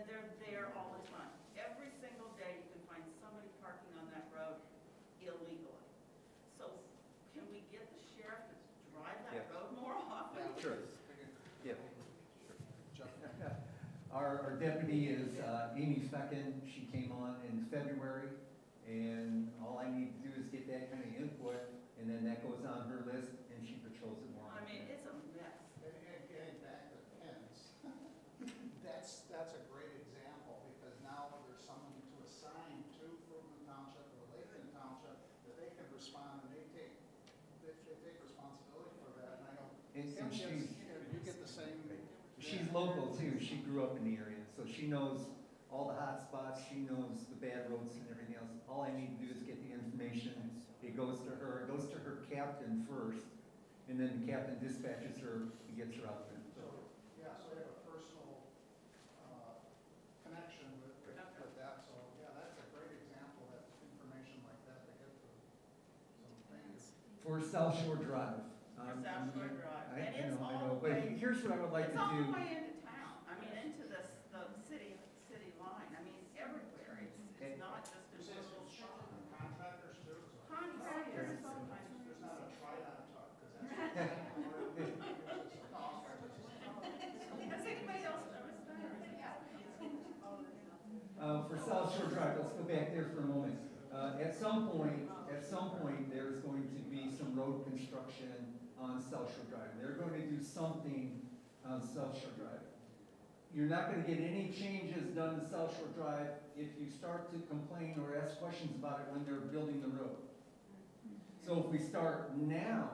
and they're there all the time. Every single day you can find somebody parking on that road illegally. So can we get the sheriff to drive that road more often? Sure. Yeah. Our deputy is Amy Fecken. She came on in February, and all I need to do is get that kind of input, and then that goes on her list, and she patrols it more. I mean, it's a mess. And getting back to pins, that's a great example, because now there's someone to assign to Fruitland Township or Lakeland Township that they can respond, and they take responsibility for that. And I know And you get the same. she's local too. She grew up in the area, so she knows all the hot spots. She knows the bad roads and everything else. All I need to do is get the information. It goes to her. It goes to her captain first, and then the captain dispatches her and gets her out there. So, yeah, so they have a personal connection with that. So, yeah, that's a great example, that information like that to get to some things. For South Shore Drive. For South Shore Drive. I And it's know, all the but way- here's what I would like to It's all the do. way into town. I mean, into the city line. I mean, everywhere. It's not just You in say it's little spots. contractors too? So Contractors sometimes. there's not a try-on talk, because that's. Has anybody else noticed that? For South Shore Drive, let's go back there for a moment. At some point, there's going to be some road construction on South Shore Drive. They're going to do something on South Shore Drive. You're not going to get any changes done to South Shore Drive if you start to complain or ask questions about it when they're building the road. So if we start now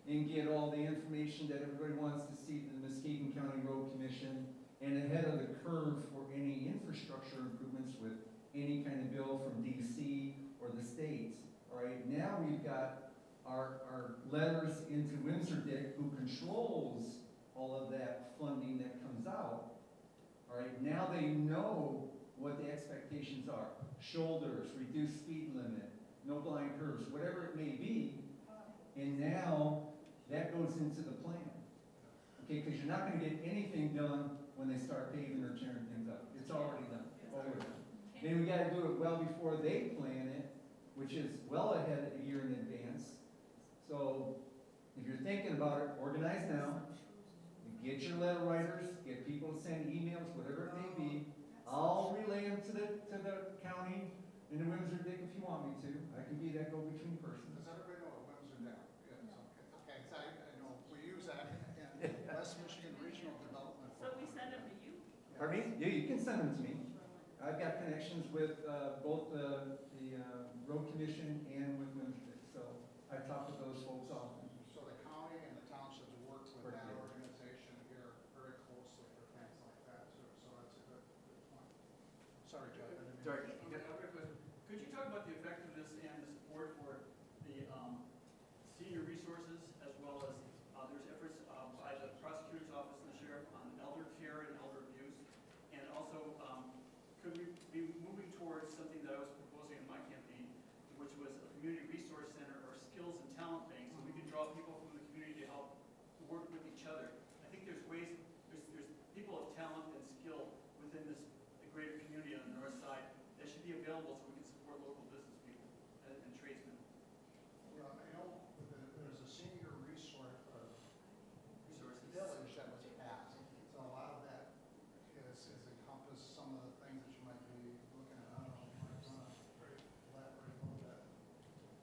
and get all the information that everybody wants to see from the Muskegon County Road Commission, and ahead of the curve for any infrastructure improvements with any kind of bill from DC or the states. All right, now we've got our letters into Windsor-Dick, who controls all of that funding that comes out. All right, now they know what the expectations are. Shoulders, reduced speed limit, no blind curves, whatever it may be. And now that goes into the plan. Okay, because you're not going to get anything done when they start paving or tearing things up. It's already done. Already done. Then we got to do it well before they plan it, which is well ahead of a year in advance. So if you're thinking about it, organize now. Get your letter writers, get people to send emails, whatever it may be. I'll relay them to the county and the Windsor-Dick if you want me to. I can be that go-between person. Does everybody know what Windsor-Dick is? Okay, so I know we use that in West Michigan Regional Development. So we send them to you? Pardon me? Yeah, you can send them to me. I've got connections with both the road commission and with Windsor-Dick, so I talk with those folks often. So the county and the townships work with that organization here very closely for things like that too. So that's a good point. Sorry, Jeff. I didn't mean- Sorry, could you talk about the effectiveness and the support for the senior resources, as well as there's efforts by the prosecutor's office and the sheriff on elder care and elder abuse, and also could we be moving towards something that I was proposing in my campaign, which was a community resource center or skills and talent bank, so we could draw people from the community to help work with each other. I think there's ways, there's people of talent and skill within the greater community on the north side that should be available so we can support local business people and tradesmen. Well, I know there's a senior resources village that was passed. So a lot of that is encompass some of the things that you might be looking at. I don't know if you want to elaborate a little bit.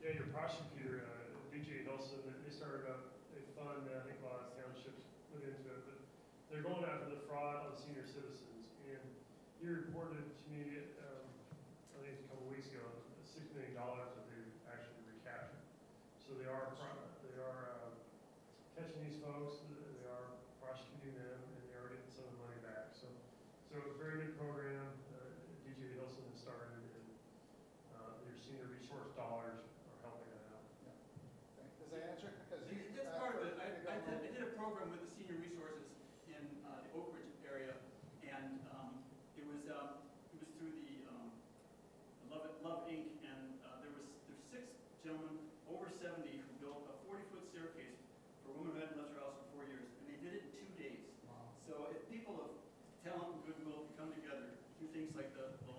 Yeah, your prosecutor, DJ Hilson, they started up a fund that I think a lot of townships put into it, but they're going after the fraud on senior citizens. And he reported to me, I think a couple of weeks ago, $6 million that they actually recaptured. So they are catching these folks, they are prosecuting them, and they are getting some of the money back. So a very good program. DJ Hilson has started, and your senior resource dollars are helping that out. Does that answer? Because That's part of it. I did a program with the senior resources in the Oak Ridge area, and it was through the Love Inc. And there's 6 gentlemen over 70 who built a 40-foot staircase for a woman who hadn't left her house in 4 years. the